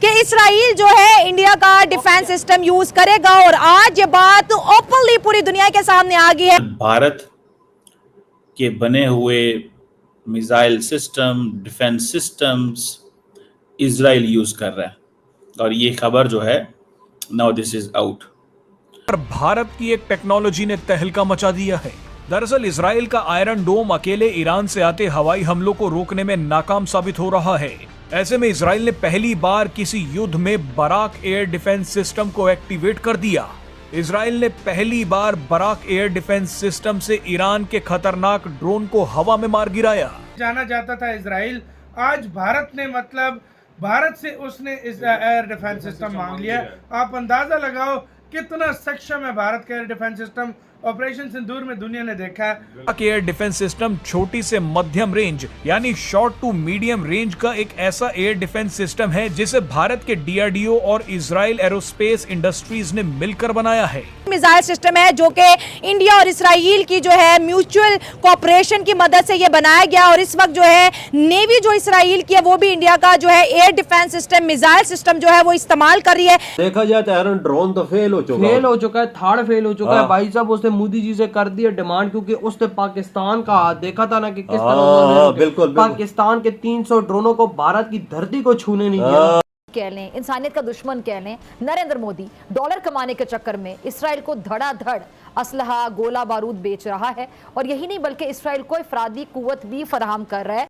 कि इसराइल जो है इंडिया का डिफेंस सिस्टम यूज करेगा, और आज ये बात ओपनली पूरी दुनिया के सामने आ गई है। भारत के बने हुए missile system, defence systems Israel use कर रहा है, और ये खबर जो है नाउ दिस इज आउट। पर भारत की एक टेक्नोलॉजी ने तहलका मचा दिया है। दरअसल इजराइल का आयरन डोम अकेले ईरान से आते हवाई हमलों को रोकने में नाकाम साबित हो रहा है। ऐसे में इजराइल ने पहली बार किसी युद्ध में बराक एयर डिफेंस सिस्टम को एक्टिवेट कर दिया। इजराइल ने पहली बार बराक एयर डिफेंस सिस्टम से ईरान के खतरनाक ड्रोन को हवा में मार गिराया। जाना जाता था इजराइल, आज भारत ने भारत से उसने एयर डिफेंस सिस्टम मांग लिया। आप अंदाजा लगाओ कितना सक्षम है भारत का एयर डिफेंस सिस्टम। ऑपरेशन सिंदूर में दुनिया ने देखा है। एयर डिफेंस सिस्टम छोटी से मध्यम रेंज यानी शॉर्ट टू मीडियम रेंज का एक ऐसा एयर डिफेंस सिस्टम है जिसे भारत के डीआरडीओ और इजराइल एरोस्पेस इंडस्ट्रीज ने मिलकर बनाया है। मिसाइल सिस्टम है जो कि इंडिया और इसराइल की जो है म्यूचुअल कोऑपरेशन की मदद से ये बनाया गया, और इस वक्त जो है नेवी जो इसराइल की है वो भी इंडिया का जो है air defence system, missile system जो है वो इस्तेमाल कर रही है। देखा जाए तो आयरन ड्रोन तो फेल हो चुका है, थर्ड फेल हो चुका है भाई साहब। उसने मोदी जी से कर दिया डिमांड, क्योंकि उसने पाकिस्तान का हाथ देखा था ना कि किस तरह बिल्कुल पाकिस्तान के 300 ड्रोनों को भारत की धरती को छूने नहीं दिया। कह लें, इंसानियत का दुश्मन कह लें, नरेंद्र मोदी डॉलर कमाने के चक्कर में इसराइल को धड़ाधड़ असलहा, गोला बारूद बेच रहा है, और यही नहीं बल्कि इसराइल को इफरादी कुव्वत भी फराहम कर रहा है।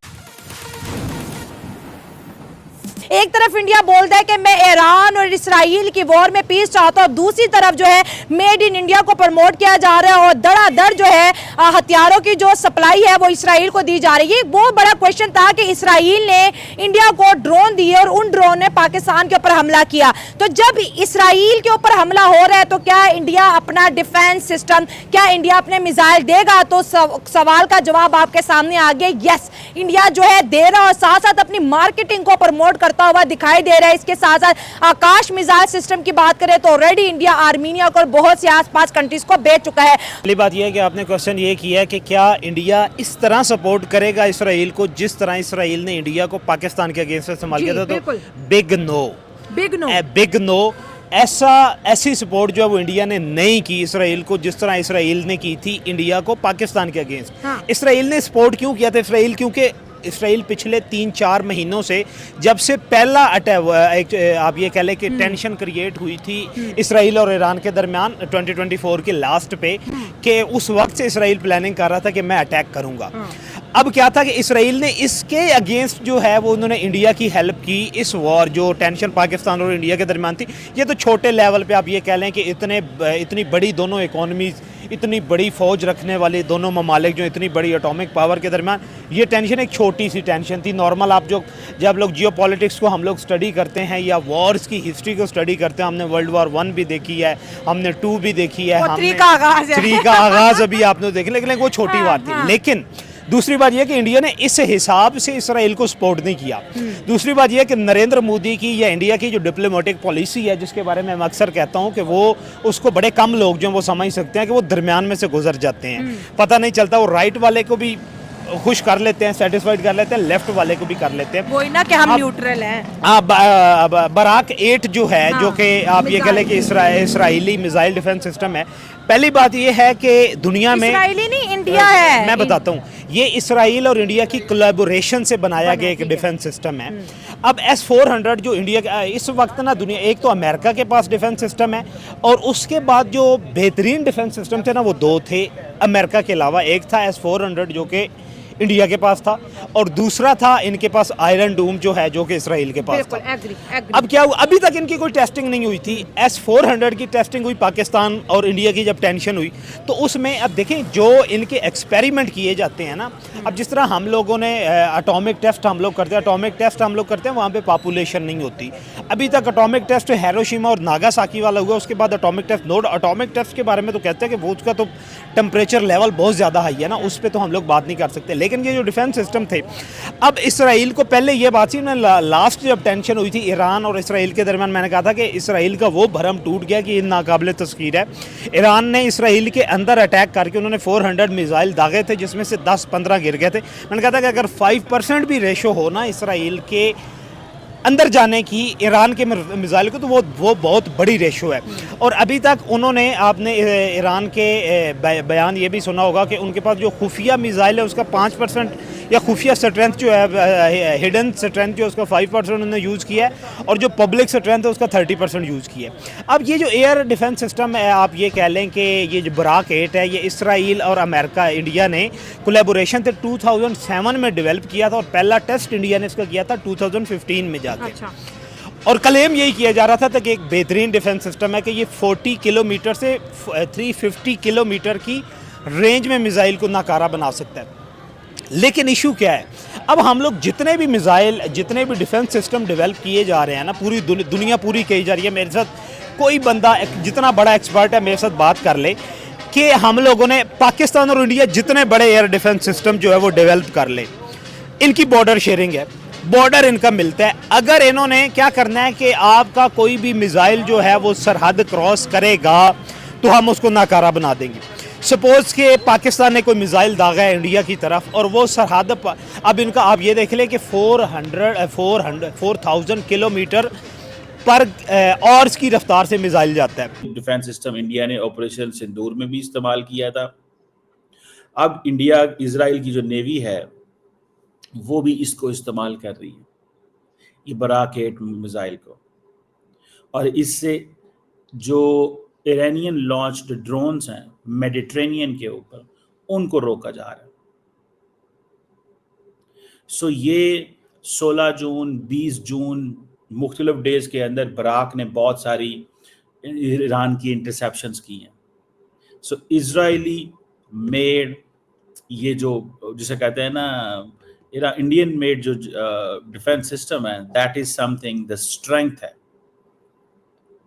एक तरफ इंडिया बोलता है कि मैं ईरान और इसराइल की वॉर में पीस चाहता हूं, दूसरी तरफ जो है मेड इन इंडिया को प्रमोट किया जा रहा है, और धड़ाधड़ जो है हथियारों की जो सप्लाई है वो इसराइल को दी जा रही है। वो बड़ा क्वेश्चन था कि इसराइल ने इंडिया को ड्रोन दिए और उन ड्रोन ने पाकिस्तान के ऊपर हमला किया। तो जब इसराइल के ऊपर हमला हो रहा है तो क्या इंडिया अपना डिफेंस सिस्टम, क्या इंडिया अपने मिसाइल देगा? तो सवाल का जवाब आपके सामने आ गया, यस इंडिया जो है दे रहा, और साथ साथ अपनी मार्केटिंग को प्रमोट करता हुआ दिखाई दे रहा है। इसके साथ साथ आकाश मिसाइल सिस्टम की बात करें तो ऑलरेडी इंडिया आर्मीनिया और बहुत से आसपास कंट्रीज को बेच चुका है। पहली बात यह है कि आपने क्वेश्चन ये किया है कि क्या इंडिया इस तरह सपोर्ट करेगा इसराइल को जिस तरह इसराइल ने इंडिया को पाकिस्तान के अगेंस्ट इस्तेमाल किया था, तो बिग नो। ऐसी सपोर्ट जो है वो इंडिया ने नहीं की इसराइल को जिस तरह इसराइल ने की थी इंडिया को पाकिस्तान के अगेंस्ट। हाँ। इसराइल ने सपोर्ट क्यों किया था क्योंकि इसराइल पिछले 3-4 महीनों से, जब से पहला अटैक, आप ये कह लें कि टेंशन क्रिएट हुई थी इसराइल और ईरान के दरमियान 2024 के लास्ट पे, कि उस वक्त से इसराइल प्लानिंग कर रहा था कि मैं अटैक करूंगा। अब क्या था कि इसराइल ने इसके अगेंस्ट जो है वो उन्होंने इंडिया की हेल्प की। इस वॉर जो टेंशन पाकिस्तान और इंडिया के दरमियान थी, ये तो छोटे लेवल पे आप ये कह लें कि इतनी बड़ी दोनों इकोनॉमीज, इतनी बड़ी फौज रखने वाले दोनों ममालिक जो इतनी बड़ी एटॉमिक पावर के दरमियान, ये टेंशन एक छोटी सी टेंशन थी नॉर्मल। आप जब लोग जियोपॉलिटिक्स को हम लोग स्टडी करते हैं या वॉर्स की हिस्ट्री को स्टडी करते हैं, हमने वर्ल्ड वॉर 1 भी देखी है, हमने 2 भी देखी है, हमने 3 का आगाज अभी आपने देखा, लेकिन वो छोटी बात थी। लेकिन दूसरी बात यह कि इंडिया ने इस हिसाब से इसराइल को सपोर्ट नहीं किया। दूसरी बात यह कि नरेंद्र मोदी की या इंडिया की जो डिप्लोमेटिक पॉलिसी है, जिसके बारे में मैं अक्सर कहता हूं कि वो उसको बड़े कम लोग जो वो समझ सकते हैं कि वो दरमियान में से गुजर जाते हैं, पता नहीं चलता। वो राइट वाले को भी खुश कर लेते हैं, सेटिस्फाइड कर लेते हैं, लेफ्ट वाले को भी कर लेते हैं। वही ना कि हम न्यूट्रल हैं। बराक 8 जो है, जो कि आप ये कह लें कि इसराइली मिसाइल डिफेंस सिस्टम है। पहली बात ये है कि दुनिया में इसराइली नहीं, इंडिया है। मैं बताता हूँ, ये इसराइल और इंडिया की कोलैबोरेशन से बनाया गया एक डिफेंस सिस्टम है। अब S-400 जो इंडिया का इस वक्त ना, दुनिया एक तो अमेरिका के पास डिफेंस सिस्टम है, और उसके बाद जो बेहतरीन डिफेंस सिस्टम थे ना वो 2 थे अमेरिका के अलावा। एक था S-400 जो कि इंडिया के पास था, और दूसरा था इनके पास आयरन डूम जो है, जो कि इसराइल के पास था। अब क्या हुआ, अभी तक इनकी कोई टेस्टिंग नहीं हुई थी। S-400 की टेस्टिंग हुई पाकिस्तान और इंडिया की जब टेंशन हुई, तो उसमें अब देखें जो इनके एक्सपेरिमेंट किए जाते हैं ना, अब जिस तरह हम लोगों ने एटॉमिक टेस्ट हम लोग करते हैं, वहाँ पे पॉपुलेशन नहीं होती। अभी तक एटॉमिक टेस्ट हिरोशिमा और नागासाकी वाला हुआ, उसके बाद एटॉमिक टेस्ट के बारे में तो कहते हैं कि वो उसका तो टेम्परेचर लेवल बहुत ज़्यादा हाई है ना, उस पर तो हम लोग बात नहीं कर सकते। लेकिन ये जो डिफेंस सिस्टम थे, अब इसराइल को पहले ये बात थी, लास्ट जब टेंशन हुई थी ईरान और इसराइल के दरमियान, मैंने कहा था कि इसराइल का वो भरम टूट गया कि ये नाकाबिले तस्कीर है। ईरान ने इसराइल के अंदर अटैक करके उन्होंने 400 मिसाइल दागे थे, जिसमें से 10-15 गिर गए थे। मैंने कहा था कि अगर 5% भी रेशो हो ना इसराइल के अंदर जाने की ईरान के मिसाइल को, तो वो बहुत बड़ी रेशो है। और अभी तक उन्होंने, आपने ईरान के बयान ये भी सुना होगा कि उनके पास जो खुफिया मिसाइल है उसका 5% या खुफिया स्ट्रेंथ जो है, हिडन स्ट्रेंथ जो उसका 5% उन्होंने यूज़ किया है, और जो पब्लिक स्ट्रेंथ है उसका 30% यूज़ किया है। अब ये जो एयर डिफेंस सिस्टम है, आप ये कह लें कि ये जो बराक 8 है, ये इसराइल और अमेरिका, इंडिया ने कोलैबोरेशन से 2007 में डेवलप किया था, और पहला टेस्ट इंडिया ने इसका किया था 2015 में जाके। और क्लेम यही किया जा रहा था कि एक बेहतरीन डिफेंस सिस्टम है कि ये 40 किलोमीटर से 350 किलोमीटर की रेंज में मिसाइल को नाकारा बना सकता है। लेकिन इशू क्या है, अब हम लोग जितने भी मिसाइल, जितने भी डिफेंस सिस्टम डेवलप किए जा रहे हैं ना, पूरी दुनिया पूरी कही जा रही है, मेरे साथ कोई बंदा जितना बड़ा एक्सपर्ट है मेरे साथ बात कर ले कि हम लोगों ने, पाकिस्तान और इंडिया जितने बड़े एयर डिफेंस सिस्टम जो है वो डेवलप कर ले, इनकी बॉर्डर शेयरिंग है, बॉर्डर इनका मिलता है। अगर इन्होंने क्या करना है कि आपका कोई भी मिसाइल जो है वो सरहद क्रॉस करेगा तो हम उसको नाकारा बना देंगे। सपोज कि पाकिस्तान ने कोई मिसाइल दागा है इंडिया की तरफ, और वो सरहद, अब इनका आप ये देख लें कि 4,000 किलोमीटर पर आवर्स की रफ्तार से मिसाइल जाता है। डिफेंस सिस्टम इंडिया ने ऑपरेशन सिंदूर में भी इस्तेमाल किया था। अब इंडिया, इजराइल की जो नेवी है वो भी इसको इस्तेमाल कर रही है, ये बराक 8 मिसाइल को, और इससे जो इरानियन लॉन्च्ड ड्रोन्स हैं मेडिटेरेनियन के ऊपर, उनको रोका जा रहा है। सो ये 16 जून 20 जून मुख्तलिफ डेज के अंदर बराक ने बहुत सारी ईरान की इंटरसेप्शंस की हैं। सो इजरायली मेड, ये जो जिसे कहते हैं ना इंडियन मेड जो डिफेंस सिस्टम है, that is something, the strength है।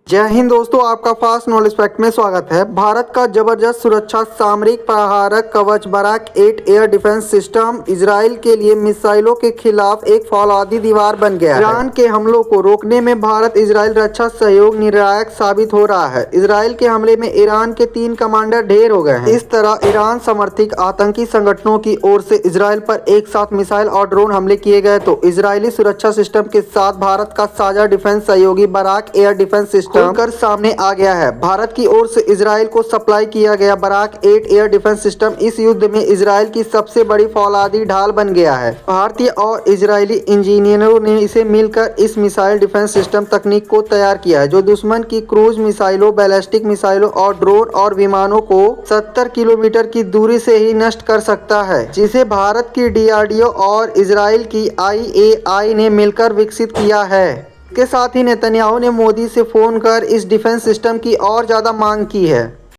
जय हिंद दोस्तों, आपका फास्ट नॉलेज फैक्ट में स्वागत है। भारत का जबरदस्त सुरक्षा सामरिक प्रहारक कवच Barak 8 air defence system Israel के लिए मिसाइलों के खिलाफ एक फौलादी दीवार बन गया है। ईरान के हमलों को रोकने में भारत इजराइल रक्षा सहयोग निर्णायक साबित हो रहा है। इजराइल के हमले में ईरान के 3 कमांडर ढेर हो गए हैं। इस तरह ईरान समर्थित आतंकी संगठनों की ओर से इजराइल पर एक साथ मिसाइल और ड्रोन हमले किए गए, तो इजरायली सुरक्षा सिस्टम के साथ भारत का साझा डिफेंस सहयोगी बराक एयर डिफेंस सिस्टम कर सामने आ गया है। भारत की ओर से इजराइल को सप्लाई किया गया बराक 8 एयर डिफेंस सिस्टम इस युद्ध में इजराइल की सबसे बड़ी फौलादी ढाल बन गया है। भारतीय और इजरायली इंजीनियरों ने इसे मिलकर इस मिसाइल डिफेंस सिस्टम तकनीक को तैयार किया है, जो दुश्मन की क्रूज मिसाइलों, बैलिस्टिक मिसाइलों और ड्रोन और विमानों को 70 किलोमीटर की दूरी से ही नष्ट कर सकता है, जिसे भारत की DRDO और इजराइल की IAI ने मिलकर विकसित किया है। के साथ ही नेतन्याहू ने मोदी से फोन कर इस डिफेंस सिस्टम की और ज्यादा मांग की है।